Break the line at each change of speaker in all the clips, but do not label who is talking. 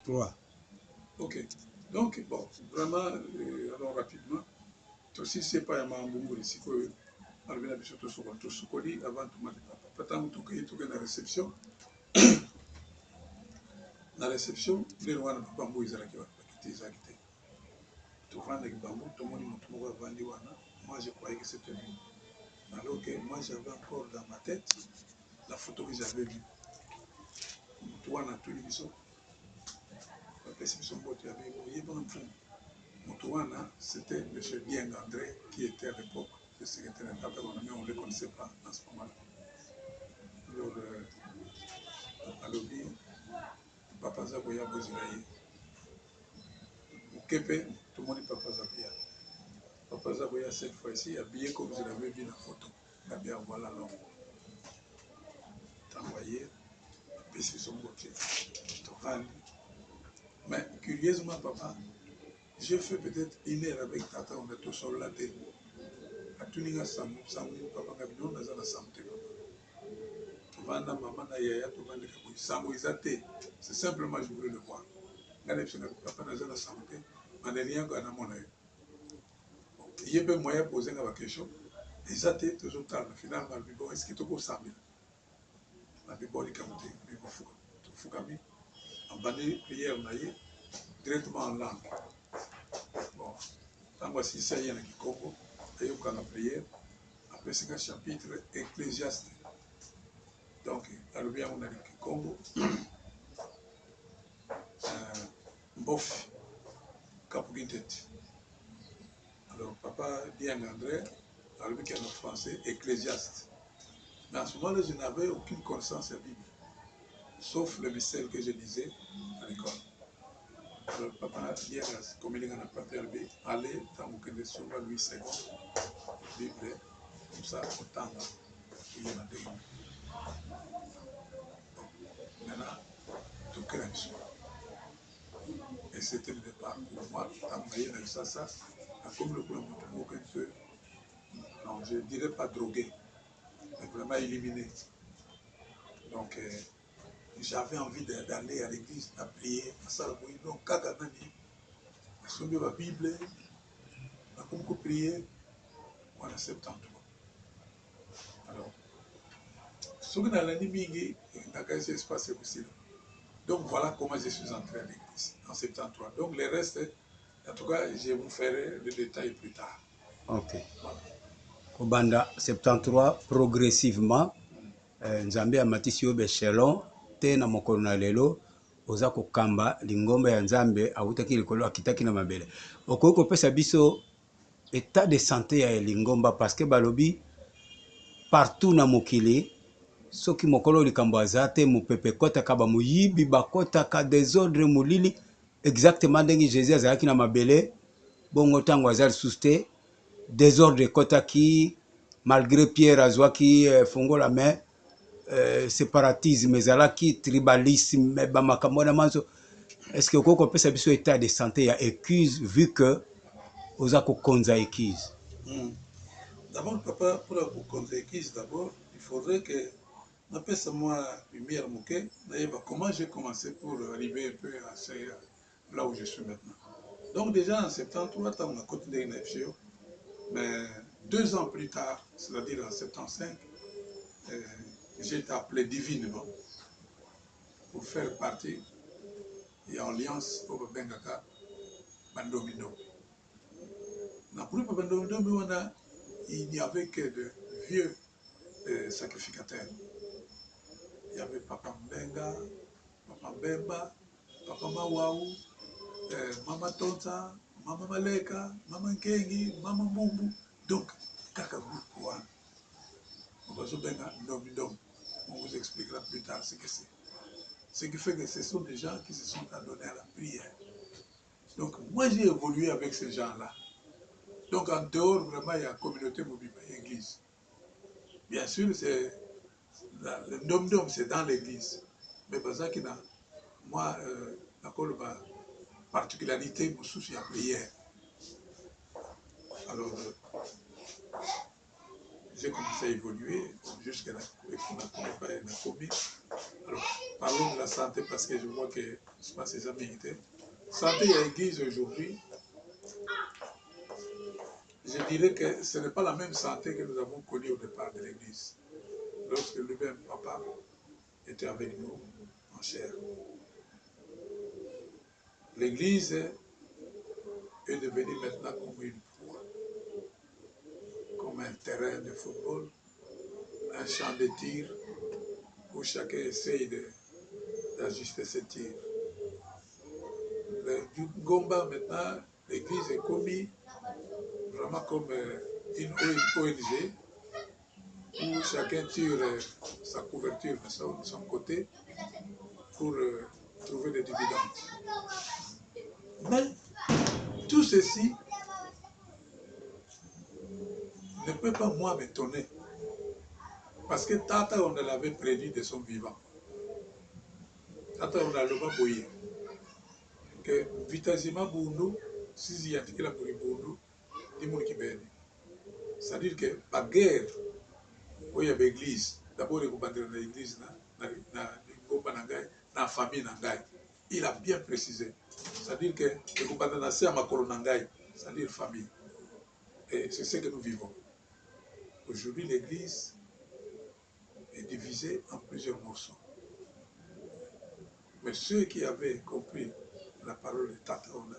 3.
Ok. Donc, bon, vraiment, alors rapidement, aussi, c'est pas un mambo ici que alobela biso tosukoli avant tomate papa patango tokei toke na réception ndenge wana papa mbo ezalaki bakite ezalaki te tovandaki bango tomoni moto moko avandi wana moi je croyais que c'était lui alors que moi j'avais encore dans ma tête la photo que j'avais vue moto wana atuli biso bapesi biso mboto yabe oyebanga mfumu moto wana c'était monsieur Dieng André qui était à l'époque le secrétaire d'État mais on ne le connaissait pas à ce moment-là alors alobi papa aza koya bozela ye moke mpe tomoni papa aza koya papa aza koya cette fois-ci habillé comme je l'avais vu na photo babia voilà longo ntango aye apesi biso mbote tovandi mais curieusement papa j'ai fait peut-être 1 heure avec tata on a tosolola te atuninga sango papa nga bino naza na sango te papa tovanda mama na yaya tovandika boye sango eza te c'est simplement je voulais le voir nga nayebisenga papa naza na sango te maneli yango anamona yo ye mpe moya posenga baquestion eza te tozotala finalement alobi bon est ce que tokosambela nabiboli likambo te tofukami abandi prière na ye directement en langue bon ntango asilisa ye na kikombo ayokanga prière apesinga chapitre ecclésiaste donc alobi yango na kikombo mbofi kapuki tete alors papa Dieng André alobi qu'il y a en français ecclésiaste mais à ce moment-là je n'avais aucune connaissance de la Bible sauf le missel que je lisais à l'école. Alors, papa Dieng comme il n'a pas perdu, aller dans mon kende sur Louis II, Bible, comme ça, autant il y en a des. Maintenant, tout crème sur. Et c'était le départ pour moi. Tant que il y a ça, comme le premier mot un peu, non, je ne dirais pas drogué, mais vraiment éliminé. Donc, j'avais envie d'aller à l'église, à prier, à Salabouille, donc, Kaganani, à soulever la Bible, à beaucoup prier, on a 73. Alors, ce que dans l'année mingi, dans ce se passe aussi. Donc voilà comment je suis entré à l'église en 73. Donc le reste, en tout cas, je vous ferai le détail plus tard.
Ok. Voilà. Kobanda 73 progressivement, Nzambe amatisi yo bechelon te na mokolo na lelo oza kokamba lingomba ya Nzambe awutaki likolo akitaki na mabele. Okoki kopesa biso état de santé ya lingomba parce que balobi partout na mokili soki mokolo likambo aza te mopepe ekotaka bamoyibi bakotaka désordre molili exactement ndenge Jésus azalaki na mabele bongo ntango aza lisusu te désordre ekotaki malgré Pierre azwaki fongola main séparatisme ezalaki tribalisme bamakambo wana manso est-ce que okoki kopesa biso état de santé ya écuse vu que oza kokonza écuse?
D'abord papa pour la kokonza écuse d'abord il faudrait que napesa moi lumière moke nayeba comment j'ai commencé pour arriver un peu à là où je suis maintenant. Donc déjà en 73 ntango nakoti ndenge na FGO mais 2 ans plus tard, c'est-à-dire en 75, j'ai été appelé divinement pour faire partie et en alliance au Bengaka Bandomindo. Dans le groupe Bandomindo, il n'y avait que de vieux sacrificateurs. Il y avait Papa Mbenga, Papa Mbemba, Papa Mawaou, Mama Tonta, Mama Maleka, Mama Nkengi, Mama Mumbu. Donc, Kaka groupe One. On va se Benga Ndomindo. On vous expliquera plus tard ce que c'est. Ce qui fait que ce sont des gens qui se sont adonnés à la prière. Donc moi j'ai évolué avec ces gens-là. Donc en dehors vraiment il y a la communauté mobile, l'église. Bien sûr c'est le nom c'est dans l'église. Mais parce que moi la particularité c'est la prière. Alors j'ai commencé à évoluer jusqu'à la commune. Alors parlons de la santé parce que je vois que c'est pas ses amis. Santé à l'église aujourd'hui, je dirais que ce n'est pas la même santé que nous avons connue au départ de l'église. Lorsque lui-même, papa, était avec nous en chair. L'église est devenue maintenant comme une proie, comme un terrain de football, un champ de tir où chacun essaye d'ajuster ses tirs. Du Gomba maintenant, l'église est commise vraiment comme une ONG où chacun tire sa couverture de son côté pour trouver des dividendes. Mais tout ceci ne peut pas moi m'étonner parce que Tata on l'avait prédit de son vivant. Tata on a le boye que vitazima bundu si y a la bundu dimuni kibeni. C'est-à-dire que par guerre où il y avait l'église, d'abord il y a l'église na famille nangai. Il a bien précisé. C'est-à-dire que le c'est-à-dire famille. Et c'est ce que nous vivons. Aujourd'hui, l'église est divisée en plusieurs morceaux. Mais ceux qui avaient compris la parole de Tata Ona,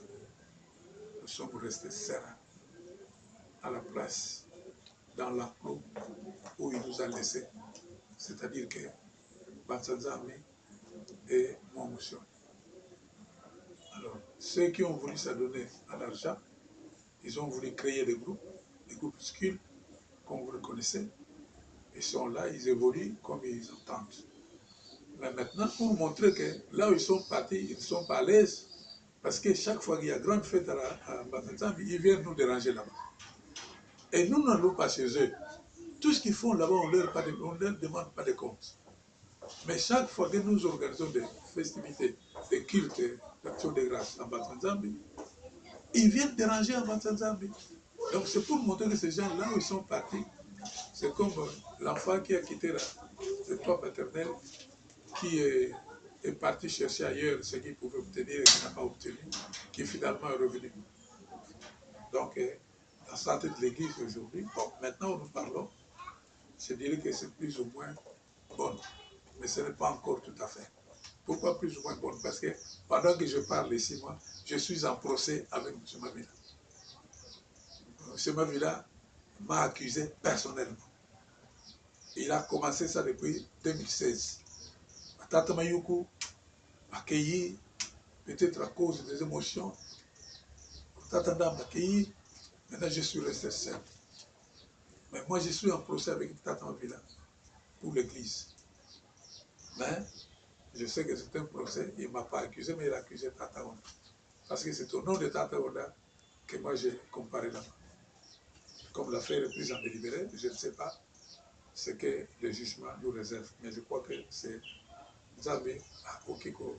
nous sommes restés sereins à la place, dans l'enclos où il nous a laissés. C'est-à-dire que Bansanzami et Mouamoussion. Alors, ceux qui ont voulu s'adonner à l'argent, ils ont voulu créer des groupuscules, comme vous le connaissez. Ils sont là, ils évoluent comme ils entendent. Mais maintenant, pour montrer que là où ils sont partis, ils ne sont pas à l'aise, parce que chaque fois qu'il y a grande fête à Bansanzambi, ils viennent nous déranger là-bas. Et nous n'allons pas chez eux. Tout ce qu'ils font là-bas, on ne leur demande pas de compte. Mais chaque fois que nous organisons des festivités, des cultes, d'actions de grâce en Bansanzambi, ils viennent déranger en Bansanzambi. Donc c'est pour montrer que ces gens, là où ils sont partis, c'est comme l'enfant qui a quitté le toit paternel, qui est parti chercher ailleurs ce qu'il pouvait obtenir et qu'il n'a pas obtenu, qui finalement est revenu. Donc, la santé de l'Église aujourd'hui, bon, maintenant où nous parlons, je dirais que c'est plus ou moins bonne, mais ce n'est pas encore tout à fait. Pourquoi plus ou moins bonne? Parce que pendant que je parle ici, moi, je suis en procès avec M. Mavila. M. Mavila m'a accusé personnellement. Il a commencé ça depuis 2016. Tata Mayuku, accueilli, peut-être à cause des émotions. Tata Ndam accueilli, maintenant je suis resté seul. Mais moi je suis en procès avec Tata Mavila pour l'église. Mais je sais que c'est un procès, il ne m'a pas accusé, mais il a accusé Tata Onda. Parce que c'est au nom de Tata Onda que moi j'ai comparé là-bas. Comme l'affaire est plus en délibéré, je ne sais pas ce que le jugement nous réserve. Mais je crois que c'est Zambé à Okiko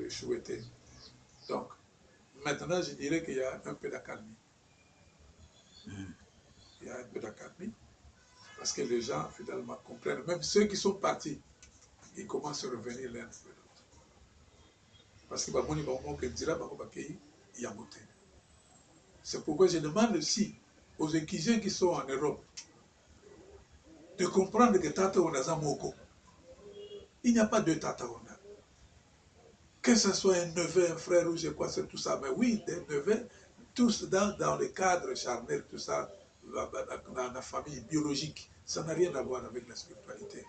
Chouette. Donc, maintenant, je dirais qu'il y a un peu d'accalmie. Il y a un peu d'accalmie. Parce que les gens, finalement, comprennent. Même ceux qui sont partis, ils commencent à revenir l'un après l'autre. Parce que c'est pourquoi je demande aussi aux équisiens qui sont en Europe de comprendre que Tata Onda Moko, il n'y a pas deux Tata Onda. Que ce soit un neveu, un frère ou je sais quoi, c'est tout ça. Mais oui, des neveux, tous dans le cadre charnel, tout ça, dans la famille biologique, ça n'a rien à voir avec la spiritualité.